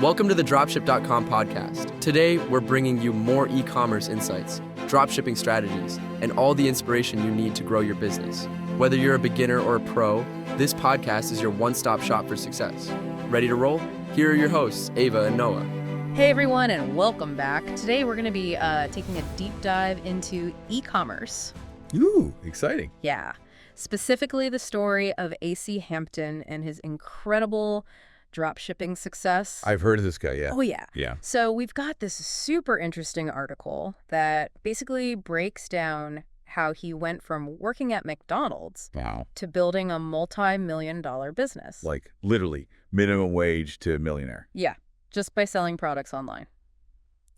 Welcome to the dropship.com podcast. Today, we're bringing you more e-commerce insights, dropshipping strategies, and all the inspiration you need to grow your business. Whether you're a beginner or a pro, this podcast is your one-stop shop for success. Ready to roll? Here are your hosts, Ava and Noah. Hey everyone, and welcome back. Today we're going to be taking a deep dive into e-commerce. Ooh, exciting. Yeah, specifically the story of AC Hampton and his incredible dropshipping success. I've heard of this guy, yeah. Oh, yeah. Yeah. So we've got this super interesting article that basically breaks down how he went from working at McDonald's Wow. to building a multi-million-dollar business. Like literally minimum wage to millionaire. Yeah, just by selling products online.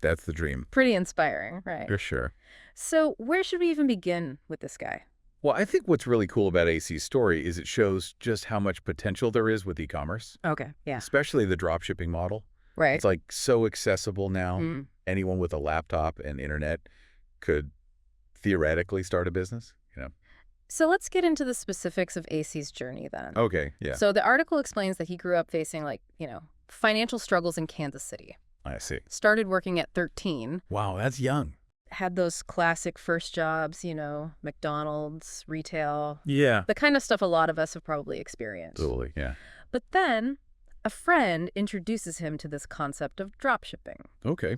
That's the dream. Pretty inspiring, right? For sure. So where should we even begin with this guy? Well, I think what's really cool about AC's story is it shows just how much potential there is with e-commerce. Okay, yeah. Especially the dropshipping model. Right. It's like so accessible now. Mm. Anyone with a laptop and internet could theoretically start a business, you know. So let's get into the specifics of AC's journey then. Okay, yeah. So the article explains that he grew up facing financial struggles in Kansas City. I see. Started working at 13. Wow, that's young. Had those classic first jobs, McDonald's, retail. Yeah. The kind of stuff a lot of us have probably experienced. Totally, yeah. But then a friend introduces him to this concept of dropshipping. Okay.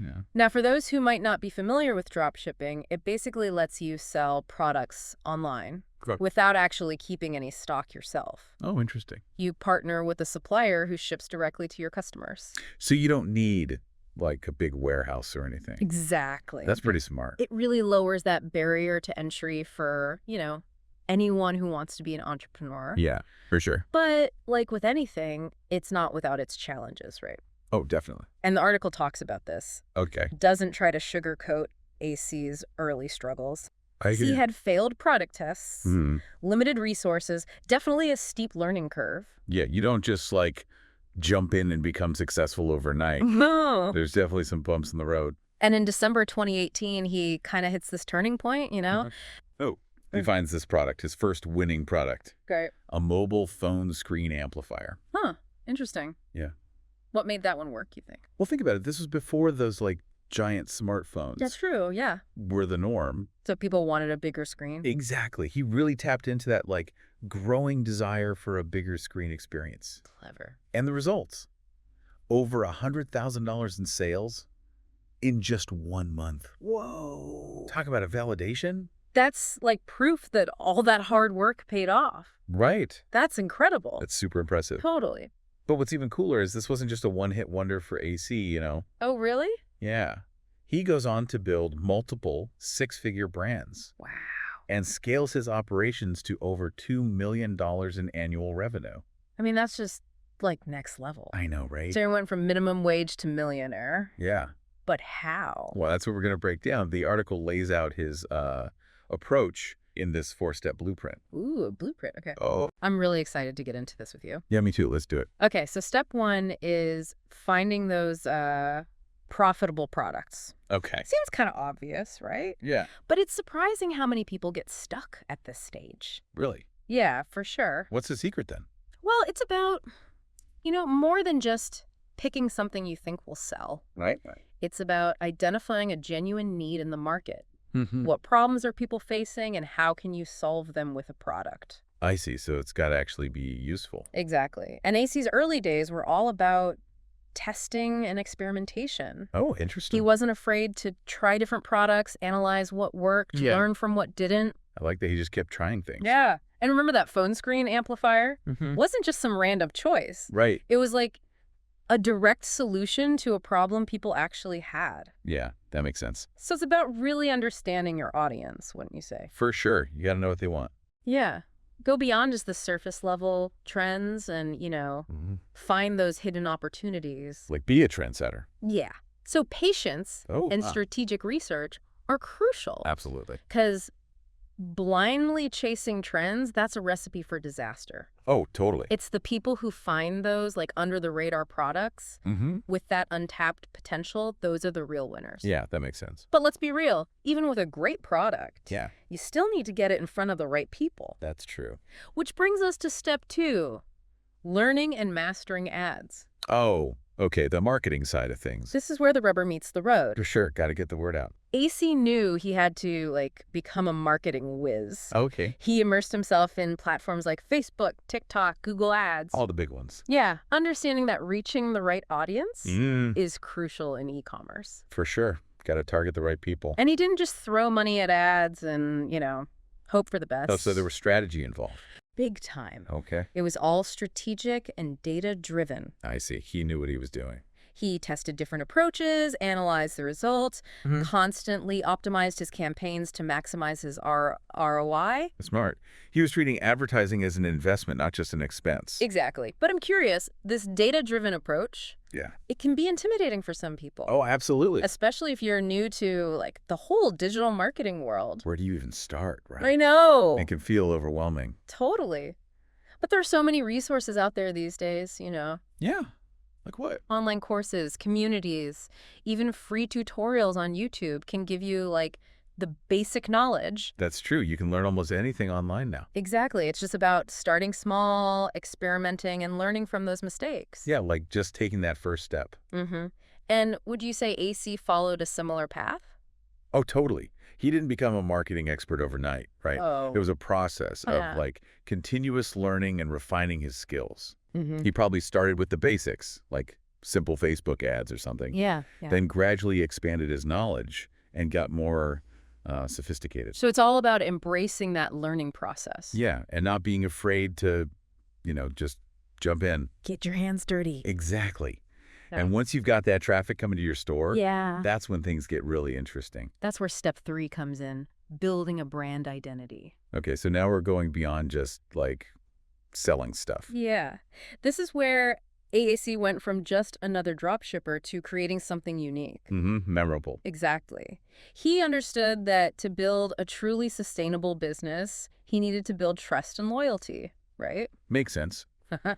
Yeah. Now, for those who might not be familiar with dropshipping, it basically lets you sell products online without actually keeping any stock yourself. Oh, interesting. You partner with a supplier who ships directly to your customers. So you don't need like a big warehouse or anything. Exactly. That's pretty smart. It really lowers that barrier to entry for, anyone who wants to be an entrepreneur. Yeah, for sure. But like with anything, it's not without its challenges, right? Oh, definitely. And the article talks about this. Okay. Doesn't try to sugarcoat AC's early struggles. He had failed product tests, limited resources, definitely a steep learning curve. Yeah, you don't just like jump in and become successful overnight. No. There's definitely some bumps in the road. And in December 2018, he kind of hits this turning point, Oh, he finds this product, his first winning product. Great. A mobile phone screen amplifier. Huh. Interesting. Yeah. What made that one work, you think? Well, think about it. This was before those like giant smartphones That's true, yeah. were the norm. So people wanted a bigger screen? Exactly. He really tapped into that like growing desire for a bigger screen experience. Clever. And the results. Over $100,000 in sales in just 1 month. Whoa. Talk about a validation. That's like proof that all that hard work paid off. Right. That's incredible. That's super impressive. Totally. But what's even cooler is this wasn't just a one-hit wonder for AC, Oh, really? Yeah. He goes on to build multiple six-figure brands. Wow. And scales his operations to over $2 million in annual revenue. I mean, that's just like next level. I know, right? So he went from minimum wage to millionaire. Yeah. But how? Well, that's what we're going to break down. The article lays out his approach in this 4-step blueprint. Ooh, a blueprint. Okay. Oh. I'm really excited to get into this with you. Yeah, me too. Let's do it. Okay, so step 1 is finding those profitable products. Okay. Seems kind of obvious, right? Yeah. But it's surprising how many people get stuck at this stage. Really? Yeah, for sure. What's the secret then? Well, it's about, more than just picking something you think will sell. Right. It's about identifying a genuine need in the market. Mm-hmm. What problems are people facing and how can you solve them with a product? I see. So it's got to actually be useful. Exactly. And AC's early days were all about testing and experimentation. Oh, interesting. He wasn't afraid to try different products, analyze what worked, learn from what didn't. I like that he just kept trying things. Yeah. And remember that phone screen amplifier? Mm-hmm. Wasn't just some random choice. Right. It was like a direct solution to a problem people actually had. Yeah, that makes sense. So it's about really understanding your audience, wouldn't you say? For sure. You got to know what they want. Yeah. Go beyond just the surface level trends and, find those hidden opportunities. Like be a trendsetter. Yeah. So patience and strategic research are crucial. Absolutely. Because blindly chasing trends, that's a recipe for disaster. Oh, totally. It's the people who find those like under the radar products with that untapped potential, those are the real winners. Yeah, that makes sense. But let's be real, even with a great product, yeah, you still need to get it in front of the right people. That's true. Which brings us to step 2, learning and mastering ads. Oh, Okay, the marketing side of things. This is where the rubber meets the road. For sure, got to get the word out. AC knew he had to, like, become a marketing whiz. Okay. He immersed himself in platforms like Facebook, TikTok, Google Ads. All the big ones. Yeah, understanding that reaching the right audience Mm. is crucial in e-commerce. For sure. Got to target the right people. And he didn't just throw money at ads and, hope for the best. Oh, so there was strategy involved. Big time. Okay. It was all strategic and data-driven. I see. He knew what he was doing. He tested different approaches, analyzed the results, constantly optimized his campaigns to maximize his ROI. Smart. He was treating advertising as an investment, not just an expense. Exactly. But I'm curious, this data-driven approach, Yeah. it can be intimidating for some people. Oh, absolutely. Especially if you're new to, like, the whole digital marketing world. Where do you even start, right? I know. It can feel overwhelming. Totally. But there are so many resources out there these days, Yeah. Like what? Online courses, communities, even free tutorials on YouTube can give you, like, the basic knowledge. That's true. You can learn almost anything online now. Exactly. It's just about starting small, experimenting, and learning from those mistakes. Yeah, like just taking that first step. Mm-hmm. And would you say AC followed a similar path? Oh, totally. He didn't become a marketing expert overnight, right? Oh. It was a process Yeah. of like continuous learning and refining his skills. Mm-hmm. He probably started with the basics, like simple Facebook ads or something. Yeah. Then gradually expanded his knowledge and got more sophisticated. So it's all about embracing that learning process. Yeah, and not being afraid to, just jump in. Get your hands dirty. Exactly. Yeah. And once you've got that traffic coming to your store, Yeah. that's when things get really interesting. That's where step 3 comes in, building a brand identity. Okay, so now we're going beyond just like selling stuff. Yeah. This is where AAC went from just another dropshipper to creating something unique. Memorable. Exactly. He understood that to build a truly sustainable business, he needed to build trust and loyalty, right? Makes sense.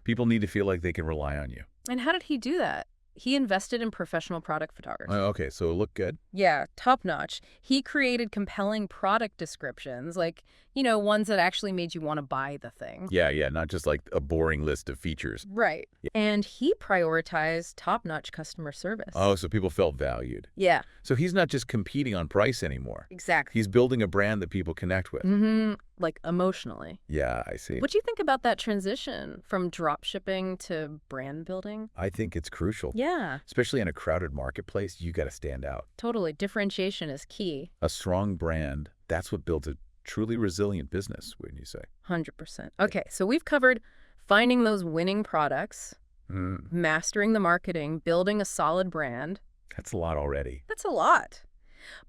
People need to feel like they can rely on you. And how did he do that? He invested in professional product photography. Okay, so it looked good. Yeah, top notch. He created compelling product descriptions, like, ones that actually made you want to buy the thing. Yeah, not just like a boring list of features. Right. Yeah. And he prioritized top-notch customer service. Oh, so people felt valued. Yeah, So he's not just competing on price anymore. exactly. He's building a brand that people connect with. Mm-hmm. Like emotionally. Yeah, I see. What do you think about that transition from drop shipping to brand building? I think it's crucial. Yeah, Especially in a crowded marketplace, you got to stand out. totally. Differentiation is key. A strong brand, that's what builds a truly resilient business, wouldn't you say? 100%. Okay, so we've covered finding those winning products, mastering the marketing, building a solid brand. That's a lot already. That's a lot.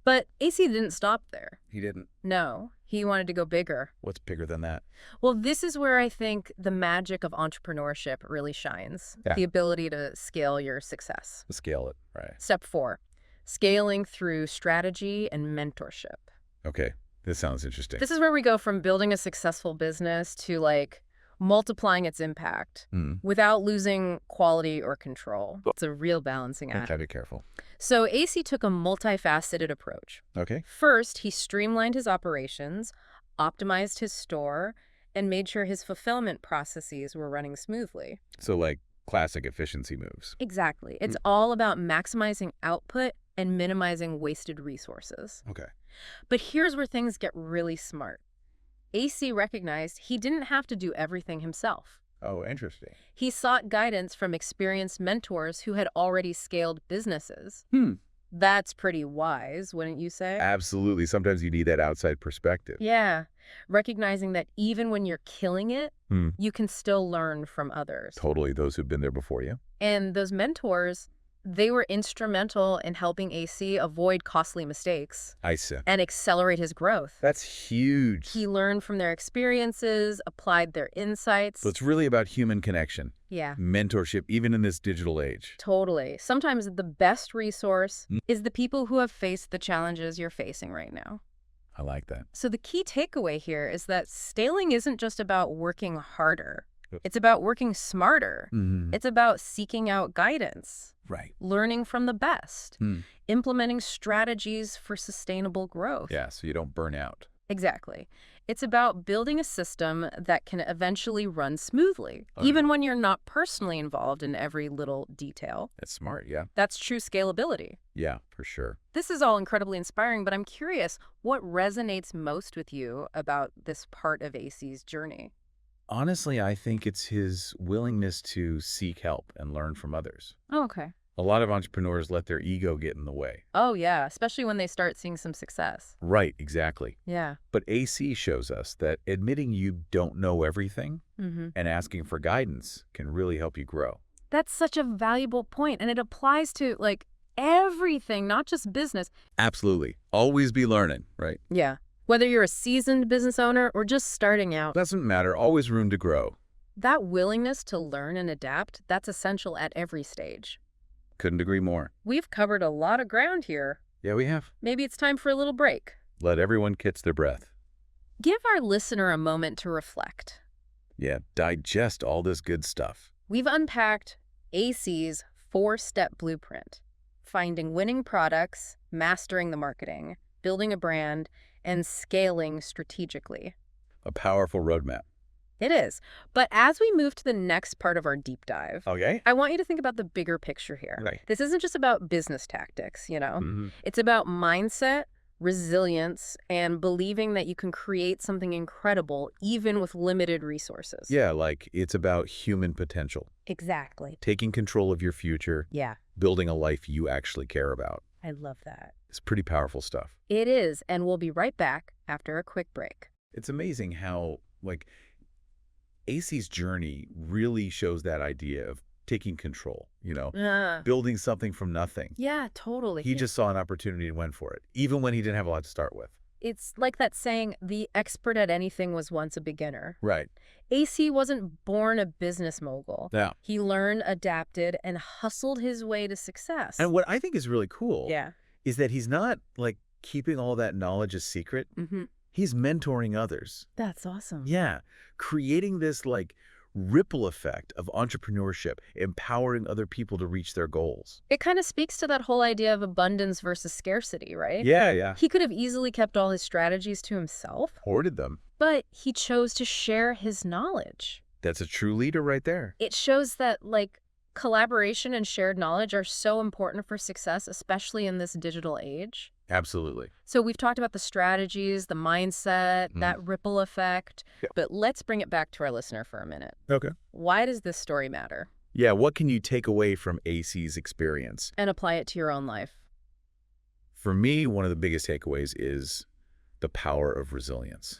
But AC didn't stop there. He didn't. No, he wanted to go bigger. What's bigger than that? Well, this is where I think the magic of entrepreneurship really shines. Yeah. The ability to scale your success. Scale it, right? Step 4, scaling through strategy and mentorship. Okay, this sounds interesting. This is where we go from building a successful business to, like, multiplying its impact without losing quality or control. It's a real balancing act. Gotta be careful. So AC took a multifaceted approach. Okay. First, he streamlined his operations, optimized his store, and made sure his fulfillment processes were running smoothly. So like classic efficiency moves. Exactly. It's all about maximizing output and minimizing wasted resources. Okay. But here's where things get really smart. AC recognized he didn't have to do everything himself. Oh, interesting. He sought guidance from experienced mentors who had already scaled businesses. That's pretty wise, wouldn't you say? Absolutely. Sometimes you need that outside perspective. Yeah. Recognizing that even when you're killing it, you can still learn from others. Totally. Those who've been there before you. And those mentors, they were instrumental in helping AC avoid costly mistakes I see. and accelerate his growth. That's huge. He learned from their experiences, applied their insights. So it's really about human connection, Yeah, mentorship, even in this digital age. totally. Sometimes the best resource is the people who have faced the challenges you're facing right now. I like that. So the key takeaway here is that scaling isn't just about working harder. It's about working smarter. It's about seeking out guidance, Right. learning from the best, implementing strategies for sustainable growth. Yeah, so you don't burn out. Exactly. It's about building a system that can eventually run smoothly, even when you're not personally involved in every little detail. That's smart, yeah. That's true scalability. Yeah, for sure. This is all incredibly inspiring, but I'm curious, what resonates most with you about this part of AC's journey? Honestly, I think it's his willingness to seek help and learn from others. Oh, okay. A lot of entrepreneurs let their ego get in the way. Oh, yeah, especially when they start seeing some success. Right, exactly. Yeah. But AC shows us that admitting you don't know everything Mm-hmm. and asking for guidance can really help you grow. That's such a valuable point, and it applies to, like, everything, not just business. Absolutely. Always be learning, right? Yeah. Whether you're a seasoned business owner or just starting out, Doesn't matter. Always room to grow. that willingness to learn and adapt, that's essential at every stage. Couldn't agree more. We've covered a lot of ground here. Yeah, we have. Maybe it's time for a little break. Let everyone catch their breath. Give our listener a moment to reflect. Yeah, digest all this good stuff. We've unpacked AC's 4-step blueprint: finding winning products, mastering the marketing, building a brand, and scaling strategically. A powerful roadmap. It is. But as we move to the next part of our deep dive, Okay. I want you to think about the bigger picture here. Right. This isn't just about business tactics, you know? Mhm. It's about mindset, resilience, and believing that you can create something incredible even with limited resources. Yeah, like it's about human potential. Exactly. Taking control of your future, Yeah, building a life you actually care about. I love that. It's pretty powerful stuff. It is, and we'll be right back after a quick break. It's amazing how, like, AC's journey really shows that idea of taking control, building something from nothing. Yeah, totally. He just saw an opportunity and went for it, even when he didn't have a lot to start with. It's like that saying, the expert at anything was once a beginner. Right. AC wasn't born a business mogul. Yeah. He learned, adapted, and hustled his way to success. And what I think is really cool Yeah. is that he's not, like, keeping all that knowledge a secret. Mm-hmm. He's mentoring others. That's awesome. Yeah. Creating this, like, ripple effect of entrepreneurship, empowering other people to reach their goals. It kind of speaks to that whole idea of abundance versus scarcity, right? Yeah. He could have easily kept all his strategies to himself, Hoarded them. but he chose to share his knowledge. That's a true leader right there. It shows that, like, collaboration and shared knowledge are so important for success, especially in this digital age. Absolutely. So we've talked about the strategies, the mindset, that ripple effect, Yeah. but let's bring it back to our listener for a minute. Okay. Why does this story matter? Yeah, what can you take away from AC's experience? And apply it to your own life. For me, one of the biggest takeaways is the power of resilience.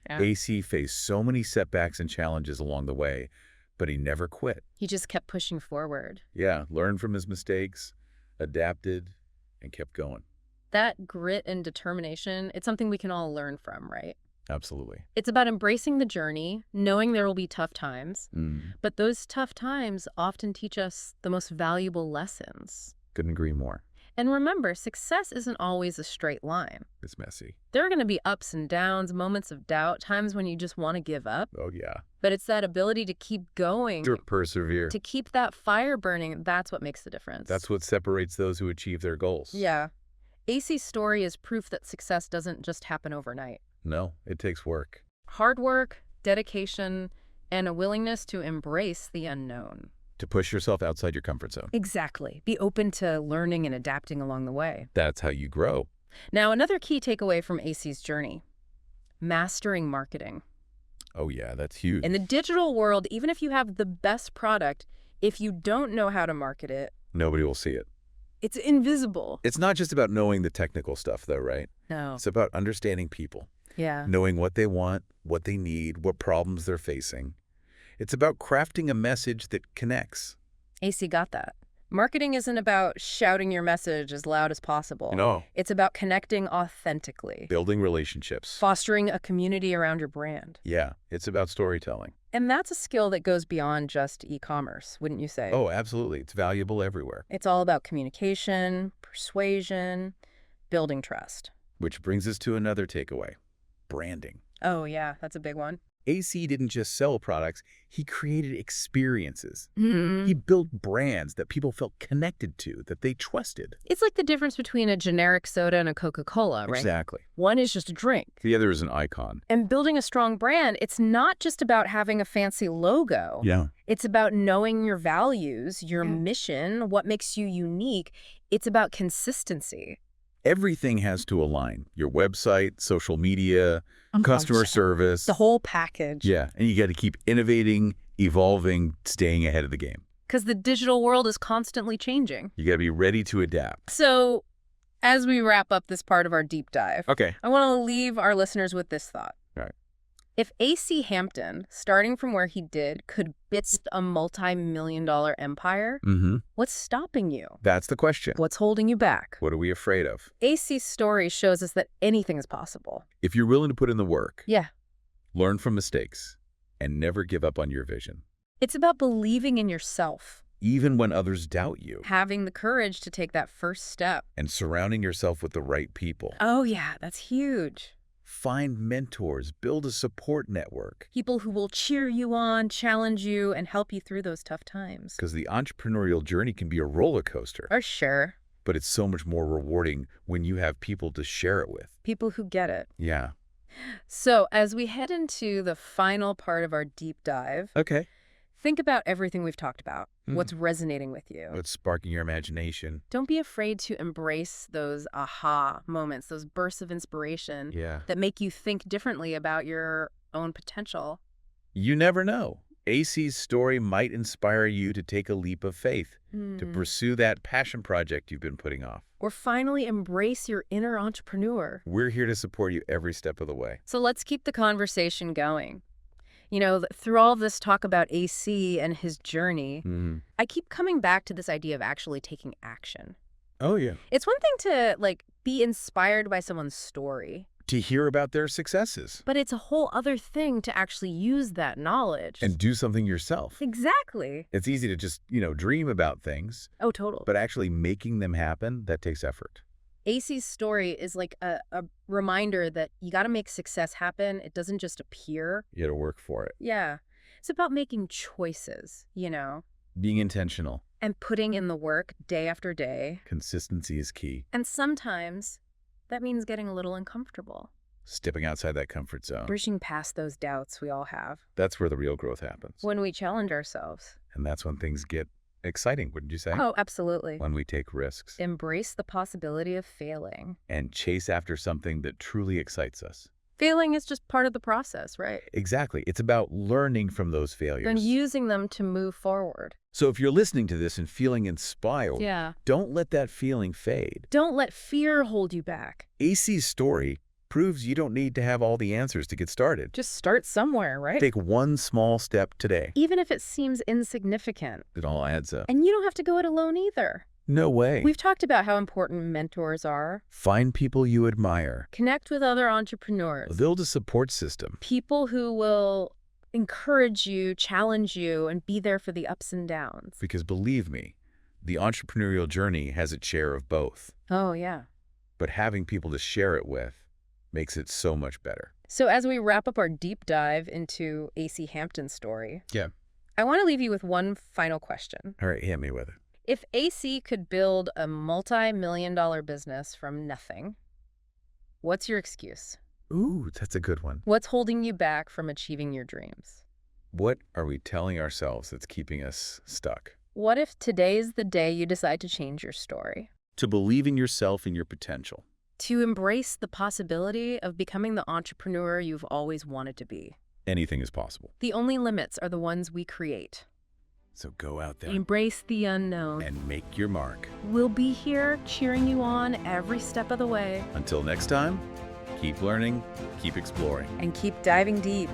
Yeah. AC faced so many setbacks and challenges along the way, but he never quit. He just kept pushing forward. Yeah, learned from his mistakes, adapted, and kept going. That grit and determination, it's something we can all learn from, right? Absolutely. It's about embracing the journey, knowing there will be tough times, but those tough times often teach us the most valuable lessons. Couldn't agree more. And remember, success isn't always a straight line. It's messy. There are going to be ups and downs, moments of doubt, times when you just want to give up. Oh, yeah. But it's that ability to keep going, To persevere. to keep that fire burning. That's what makes the difference. That's what separates those who achieve their goals. Yeah. AC's story is proof that success doesn't just happen overnight. No, it takes work. Hard work, dedication, and a willingness to embrace the unknown. To push yourself outside your comfort zone. Exactly. Be open to learning and adapting along the way. That's how you grow. Now, another key takeaway from AC's journey: mastering marketing. Oh, yeah, that's huge. In the digital world, even if you have the best product, if you don't know how to market it, Nobody will see it. it's invisible. It's not just about knowing the technical stuff, though, right? No. It's about understanding people, Yeah. knowing what they want, what they need, what problems they're facing. It's about crafting a message that connects. AC got that. Marketing isn't about shouting your message as loud as possible. No. It's about connecting authentically, Building relationships. fostering a community around your brand. Yeah, it's about storytelling. And that's a skill that goes beyond just e-commerce, wouldn't you say? Oh, absolutely. It's valuable everywhere. It's all about communication, persuasion, building trust. Which brings us to another takeaway: branding. Oh, yeah, that's a big one. AC didn't just sell products, he created experiences. He built brands that people felt connected to, that they trusted. It's like the difference between a generic soda and a Coca-Cola, right? Exactly. One is just a drink. The other is an icon. And building a strong brand, it's not just about having a fancy logo. Yeah. It's about knowing your values, your mission, what makes you unique. It's about consistency. Everything has to align. Your website, social media, customer service. The whole package. Yeah, and you got to keep innovating, evolving, staying ahead of the game. Because the digital world is constantly changing. You got to be ready to adapt. So, as we wrap up this part of our deep dive, Okay. I want to leave our listeners with this thought. All right. If AC Hampton, starting from where he did, could build a multi-million-dollar empire, what's stopping you? That's the question. What's holding you back? What are we afraid of? AC's story shows us that anything is possible. If you're willing to put in the work, Yeah. learn from mistakes, and never give up on your vision, It's about believing in yourself, even when others doubt you, having the courage to take that first step. and surrounding yourself with the right people. Oh, yeah, that's huge. Find mentors, build a support network. People who will cheer you on, challenge you, and help you through those tough times. Because the entrepreneurial journey can be a roller coaster, For sure. but it's so much more rewarding when you have people to share it with. People who get it. Yeah. So, as we head into the final part of our deep dive, Okay. think about everything we've talked about. What's resonating with you? What's sparking your imagination? Don't be afraid to embrace those aha moments, those bursts of inspiration Yeah. that make you think differently about your own potential. You never know. AC's story might inspire you to take a leap of faith, to pursue that passion project you've been putting off. Or finally embrace your inner entrepreneur. We're here to support you every step of the way. So let's keep the conversation going. You know, through all this talk about AC and his journey, I keep coming back to this idea of actually taking action. Oh, yeah. It's one thing to, be inspired by someone's story, To hear about their successes but it's a whole other thing to actually use that knowledge. and do something yourself. Exactly. It's easy to just, dream about things, Oh, totally. but actually making them happen, that takes effort. AC's story is like a reminder that you got to make success happen. It doesn't just appear. You got to work for it. Yeah. It's about making choices, Being intentional. and putting in the work day after day. Consistency is key. And sometimes that means getting a little uncomfortable, Stepping outside that comfort zone. pushing past those doubts we all have That's where the real growth happens. when we challenge ourselves. And that's when things get exciting, wouldn't you say? Oh, absolutely. When we take risks Embrace the possibility of failing. and chase after something that truly excites us. Failing is just part of the process, right? Exactly. It's about learning from those failures. And using them to move forward. So if you're listening to this and feeling inspired, Yeah. don't let that feeling fade. Don't let fear hold you back. AC's story proves you don't need to have all the answers to get started. Just start somewhere, right? Take one small step today. Even if it seems insignificant. It all adds up. And you don't have to go it alone either. No way. We've talked about how important mentors are. Find people you admire. Connect with other entrepreneurs. Build a support system. People who will encourage you, challenge you, and be there for the ups and downs. Because believe me, the entrepreneurial journey has its share of both. Oh, yeah. But having people to share it with makes it so much better. So as we wrap up our deep dive into AC Hampton's story, Yeah. I want to leave you with one final question. All right, hit me with it. If AC could build a multi-million-dollar business from nothing, what's your excuse? Ooh, that's a good one. What's holding you back from achieving your dreams? What are we telling ourselves that's keeping us stuck? What if today's the day you decide to change your story? To believe in yourself and your potential. To embrace the possibility of becoming the entrepreneur you've always wanted to be. Anything is possible. The only limits are the ones we create. So go out there Embrace the unknown. and make your mark. We'll be here cheering you on every step of the way. Until next time, keep learning, keep exploring. And keep diving deep.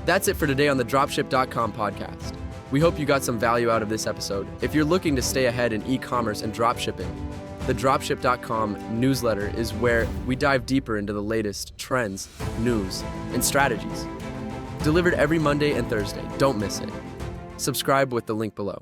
That's it for today on the dropship.com podcast. We hope you got some value out of this episode. If you're looking to stay ahead in e-commerce and dropshipping, the dropship.com newsletter is where we dive deeper into the latest trends, news, and strategies. Delivered every Monday and Thursday. Don't miss it. Subscribe with the link below.